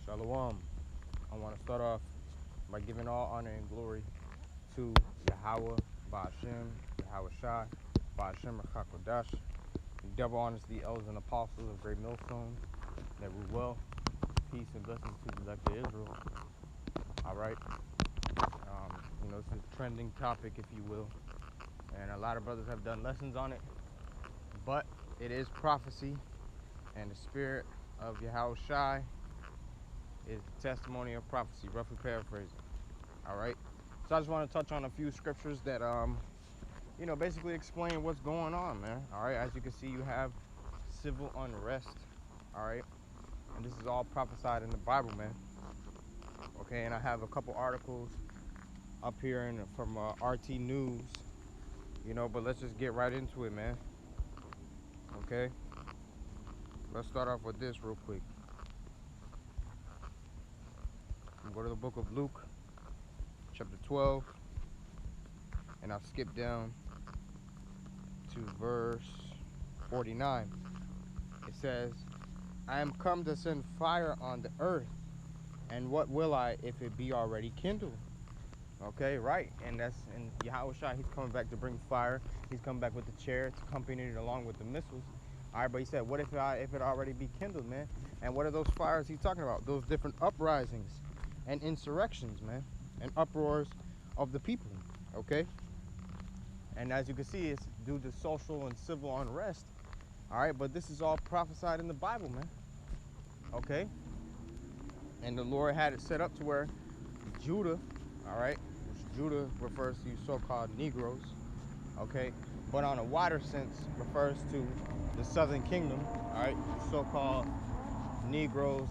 Shalom. I want to start off by giving all honor and glory to Yahweh, Ba'ashem, Yahweh Shai, Ba'ashem Rakakodash. Double honors the elders and apostles of Great Millstone. That we well. Peace and blessings to the elect of Israel. All right. It's a trending topic, if you will. And a lot of brothers have done lessons on it. But it is prophecy. And the spirit of Yahweh Shai is the testimony of prophecy, roughly paraphrasing. All right. So I just want to touch on a few scriptures that, basically explain what's going on, man. All right. As you can see, you have civil unrest. All right. And this is all prophesied in the Bible, man. Okay. And I have a couple articles up here from RT News, but let's just get right into it, man. Okay. Let's start off with this real quick. I'm going to go to the book of Luke, chapter 12, and I'll skip down to verse 49. It says, I am come to send fire on the earth, and what will I if it be already kindled? Okay, right. And Yahweh Shai, he's coming back to bring fire. He's coming back with the chariots, accompanied along with the missiles. All right, but he said, what if it already be kindled, man? And what are those fires he's talking about? Those different uprisings and insurrections, man, and uproars of the people, okay? And as you can see, it's due to social and civil unrest. All right, but this is all prophesied in the Bible, man. Okay? And the Lord had it set up to where Judah, all right, which Judah refers to so-called Negroes, okay? But on a wider sense, refers to the Southern Kingdom, all right? The so-called Negroes,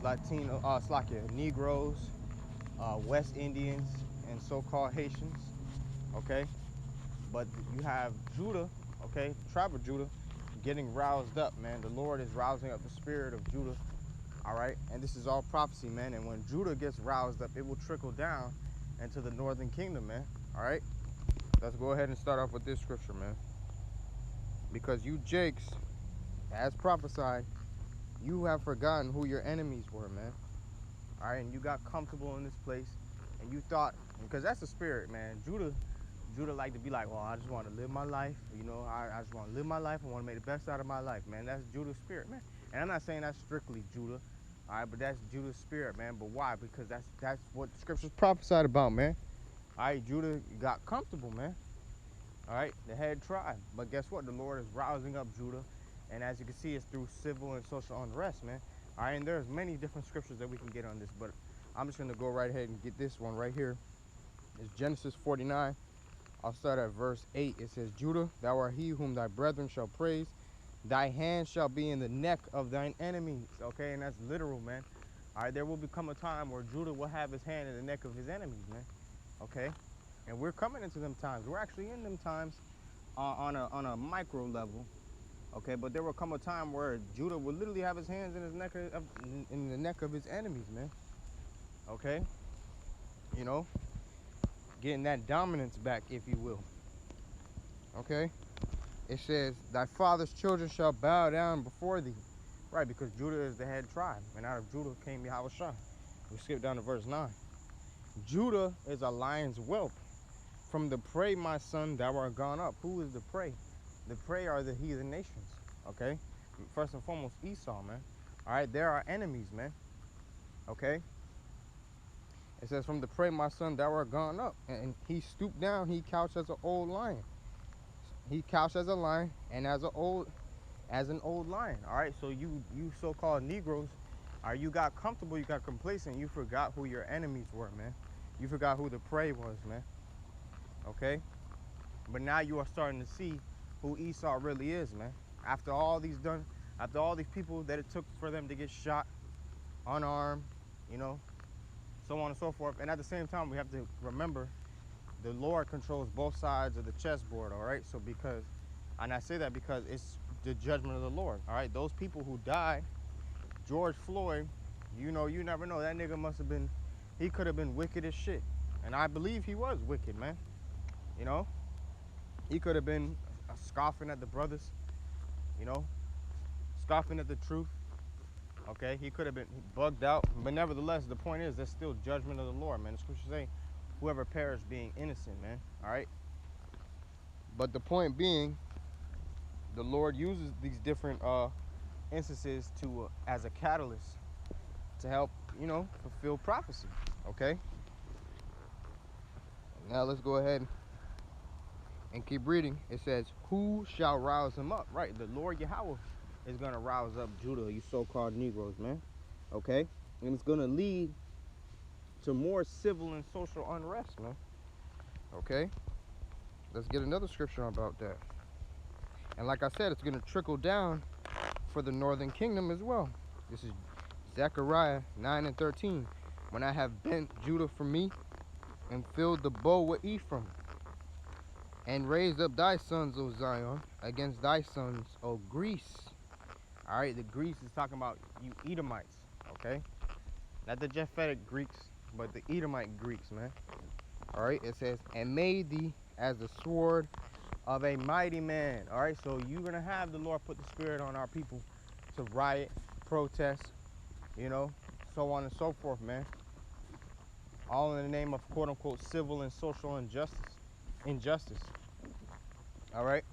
Negroes, West Indians, and so-called Haitians, okay? But you have Judah, okay, the tribe of Judah, getting roused up, man. The Lord is rousing up the spirit of Judah, all right? And this is all prophecy, man. And when Judah gets roused up, it will trickle down into the northern kingdom, man, all right? Let's go ahead and start off with this scripture, man. Because you Jakes, as prophesied, you have forgotten who your enemies were, man. All right, and you got comfortable in this place, and you thought, because that's the spirit, man. Judah like to be like, well, I just want to live my life. I just want to live my life. I want to make the best out of my life, man. That's Judah's spirit, man. And I'm not saying that's strictly Judah, all right, but that's Judah's spirit, man. But why? Because that's what the scriptures prophesied about, man. All right, Judah got comfortable, man. All right, the head tribe. But guess what? The Lord is rousing up Judah. And as you can see, it's through civil and social unrest, man. All right, and there's many different scriptures that we can get on this, but I'm just going to go right ahead and get this one right here. It's Genesis 49. I'll start at verse 8. It says, Judah, thou art he whom thy brethren shall praise. Thy hand shall be in the neck of thine enemies. Okay, and that's literal, man. All right, there will become a time where Judah will have his hand in the neck of his enemies, man. Okay, and we're coming into them times. We're actually in them times on a micro level. Okay, but there will come a time where Judah will literally have his hands in the neck of his enemies, man. Okay, getting that dominance back, if you will. Okay, it says, thy father's children shall bow down before thee. Right, because Judah is the head tribe, and out of Judah came Yahweh Shai. We skip down to verse 9. Judah is a lion's whelp. From the prey, my son, thou art gone up. Who is the prey? The prey are the heathen nations, okay? First and foremost, Esau, man. All right, they're our enemies, man, okay? It says, from the prey, my son, thou art gone up. And he stooped down, he couched as an old lion. He couched as a lion and as an old lion, all right? So you so-called Negroes, all right, you got comfortable, you got complacent, you forgot who your enemies were, man. You forgot who the prey was, man, okay? But now you are starting to see who Esau really is, man. After all these people that it took for them to get shot, unarmed, so on and so forth. And at the same time, we have to remember the Lord controls both sides of the chessboard, all right? So and I say that because it's the judgment of the Lord, all right? Those people who died, George Floyd, you never know. That nigga he could have been wicked as shit. And I believe he was wicked, man. He could have been scoffing at the brothers, scoffing at the truth, Okay, he could have been bugged out, but nevertheless, the point is, there's still judgment of the Lord, man. The scriptures say, whoever perished being innocent, man. All right. But the point being, the Lord uses these different instances to as a catalyst to help, you know, fulfill prophecy. Okay. Now let's go ahead and keep reading. It says, who shall rouse him up? Right, the Lord Yahweh is going to rouse up Judah, you so-called Negroes, man. Okay? And it's going to lead to more civil and social unrest, man. Okay? Let's get another scripture about that. And like I said, it's going to trickle down for the northern kingdom as well. This is Zechariah 9 and 13. When I have bent Judah for me and filled the bow with Ephraim, and raised up thy sons, O Zion, against thy sons, O Greece. All right, the Greece is talking about you Edomites, okay? Not the Japhetic Greeks, but the Edomite Greeks, man. All right, it says, and made thee as the sword of a mighty man. All right, so you're going to have the Lord put the spirit on our people to riot, protest, you know, so on and so forth, man. All in the name of quote-unquote civil and social injustice. All right?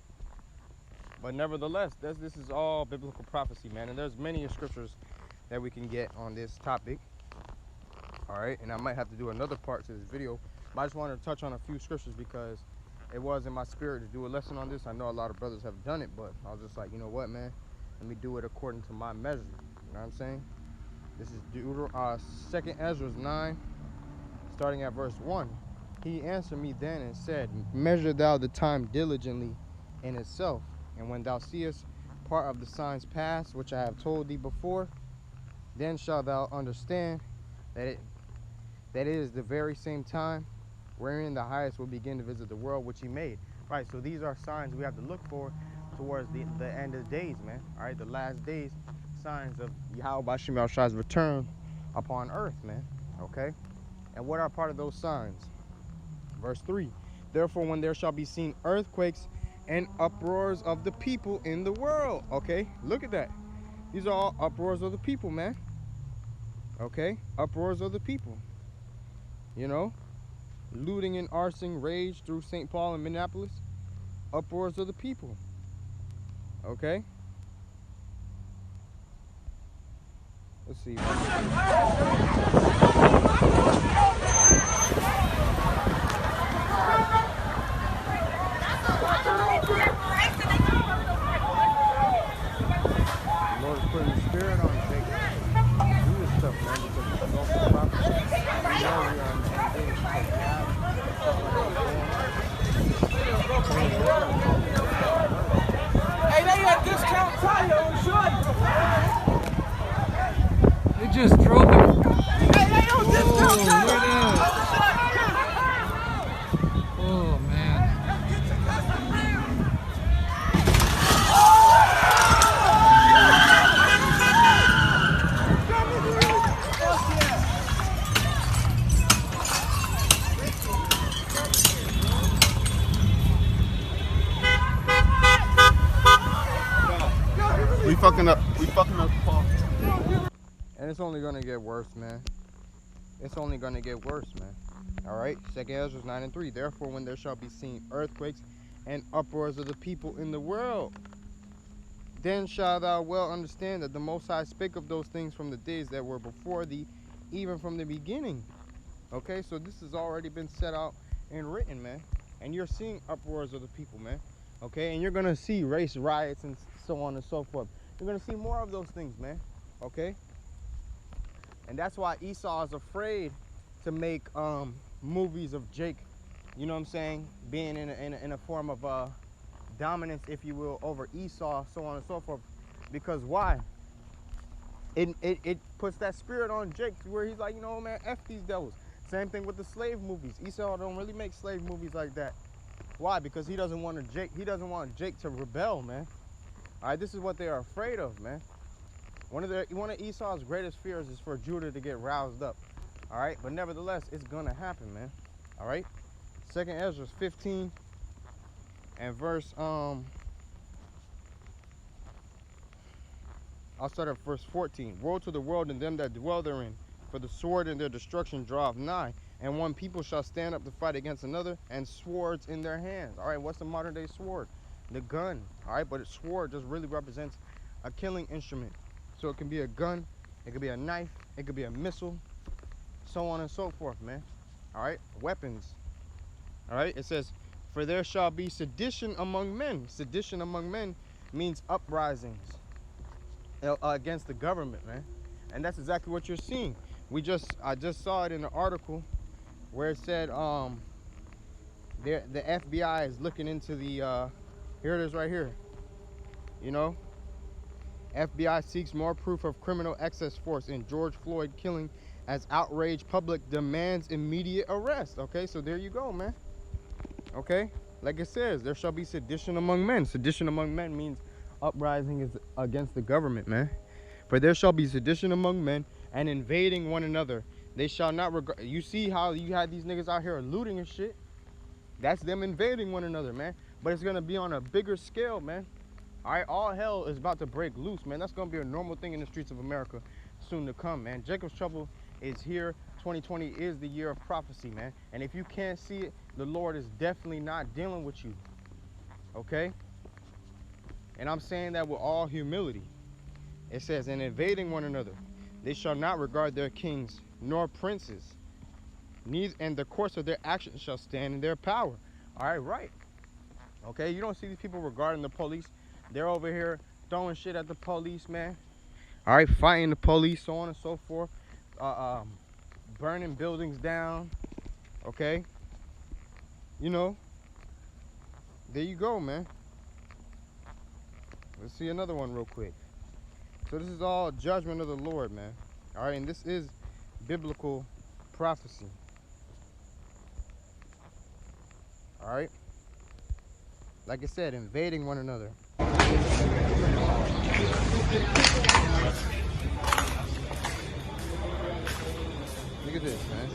But nevertheless, this is all biblical prophecy, man. And there's many scriptures that we can get on this topic. All right? And I might have to do another part to this video. But I just wanted to touch on a few scriptures because it was in my spirit to do a lesson on this. I know a lot of brothers have done it, but I was just like, you know what, man? Let me do it according to my measure. You know what I'm saying? This is 2nd Ezra 9, starting at verse 1. He answered me then and said, measure thou the time diligently in itself. And when thou seest part of the signs pass, which I have told thee before, then shalt thou understand that it is the very same time wherein the highest will begin to visit the world which he made. Right, so these are signs we have to look for towards the end of the days, man. All right, the last days, signs of Yahweh Bashim Yahshua's return upon earth, man. Okay? And what are part of those signs? Verse 3. Therefore, when there shall be seen earthquakes and uproars of the people in the world. Okay, look at that. These are all uproars of the people, man. Okay, uproars of the people. You know, looting and arson rage through St. Paul and Minneapolis. Uproars of the people. Okay. Let's see. Lord is putting the spirit on Jake. Do this stuff, man, because this is also prophecy. We know we are in the end days because we have Hey, they got discount tire on short. They just drove it. Hey, they don't discount tire. Oh, man. We fucking up Paul. And it's only gonna get worse, man. It's only gonna get worse, man. All right, 2nd Ezra 9 and 3. Therefore, when there shall be seen earthquakes and uproars of the people in the world, then shalt thou well understand that the Most High spake of those things from the days that were before thee, even from the beginning. Okay, so this has already been set out and written, man. And you're seeing uproars of the people, man. Okay, and you're gonna see race riots and so on and so forth. You're gonna see more of those things, man. Okay. And that's why Esau is afraid to make movies of Jake, you know what I'm saying, being in a form of dominance, if you will, over Esau, so on and so forth. Because why? It puts that spirit on Jake where he's like, you know, man, F these devils. Same thing with the slave movies. Esau don't really make slave movies like that. Why? Because he doesn't want Jake to rebel, man. All right, this is what they are afraid of, man. One of Esau's greatest fears is for Judah to get roused up. All right, but nevertheless, it's gonna happen, man. All right. 2nd Ezra 15 and verse I'll start at verse 14. Woe to the world and them that dwell therein, for the sword and their destruction draweth nigh. And one people shall stand up to fight against another, and swords in their hands. All right, what's the modern day sword? The gun. All right, but a sword just really represents a killing instrument. So it can be a gun, it could be a knife, it could be a missile, so on and so forth, man. All right, weapons. All right, it says, for there shall be sedition among men. Sedition among men means uprisings against the government, man. And that's exactly what you're seeing. I just saw it in an article where it said the FBI is looking into the here it is right here. You know, FBI seeks more proof of criminal excess force in George Floyd killing as outraged public demands immediate arrest. Okay, so there you go, man. Okay, like it says, there shall be sedition among men. Sedition among men means uprising is against the government, man. For there shall be sedition among men, and invading one another. They shall not regard. You see how you had these niggas out here looting and shit? That's them invading one another, man. But it's gonna be on a bigger scale, man. All right, all hell is about to break loose, man. That's gonna be a normal thing in the streets of America soon to come, man. Jacob's trouble is here. 2020 is the year of prophecy, man. And if you can't see it, the Lord is definitely not dealing with you. Okay? And I'm saying that with all humility. It says, and invading one another, they shall not regard their kings nor princes, neither, and the course of their actions shall stand in their power. All right, right. Okay, you don't see these people regarding the police. They're over here throwing shit at the police, man. All right, fighting the police, so on and so forth. Burning buildings down. Okay. You know, there you go, man. Let's see another one real quick. So this is all judgment of the Lord, man. All right, and this is biblical prophecy. All right. Like I said, invading one another. Look at this, man.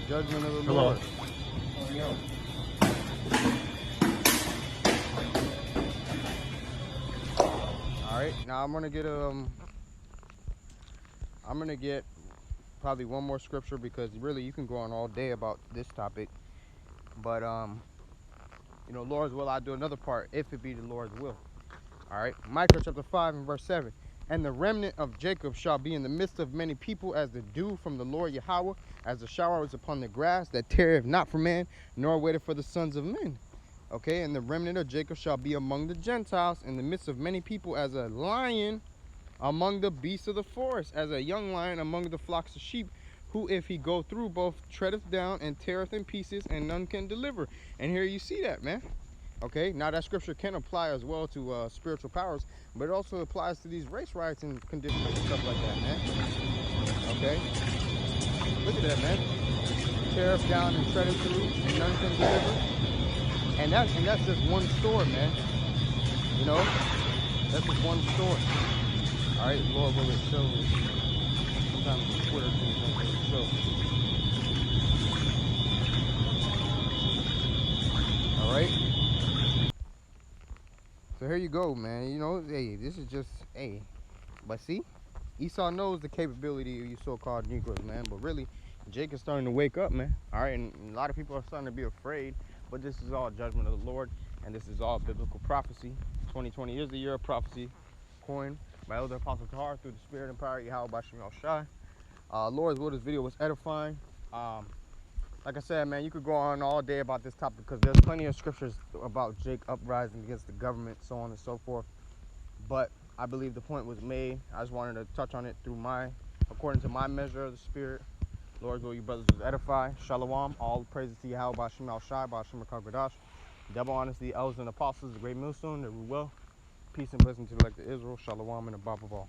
The judgment of the Lord. All right, now I'm gonna get probably one more scripture, because really you can go on all day about this topic. But you know, Lord's will, I'll do another part if it be the Lord's will. All right, Micah chapter 5 and verse 7. And the remnant of Jacob shall be in the midst of many people, as the dew from the Lord Yahweh, as the shower is upon the grass, that tarrieth not for man, nor waiteth for the sons of men. Okay, and the remnant of Jacob shall be among the Gentiles, in the midst of many people, as a lion among the beasts of the forest, as a young lion among the flocks of sheep, who if he go through both treadeth down and teareth in pieces, and none can deliver. And here you see that, man. Okay, now that scripture can apply as well to spiritual powers, but it also applies to these race riots and conditions and stuff like that, man. Okay, look at that, man. Teareth down and treadeth through, and none can deliver. And that's just one store, man. You know, that's just one store. All right, Lord will it show. Sometimes the Twitter things don't really show. All right. So here you go, man. You know, hey, this is just, hey. But see, Esau knows the capability of you so-called Negroes, man. But really, Jacob's starting to wake up, man. All right, and a lot of people are starting to be afraid. But this is all judgment of the Lord, and this is all biblical prophecy. 2020 is the year of prophecy, coined by Elder Apostle Tahar through the Spirit and power of Yahweh by Shemal Shai. Lord's will, this video was edifying. Like I said, man, you could go on all day about this topic, because there's plenty of scriptures about Jake uprising against the government, so on and so forth. But I believe the point was made. I just wanted to touch on it through according to my measure of the Spirit. Lord's will, you brothers was edified. Shalom. All praises to Yahweh by Shemal Shai, by Shema Kagadash. Double honesty, elders and apostles, the great millstone, the will. Peace and blessing to the elect of Israel. Shalom and above all.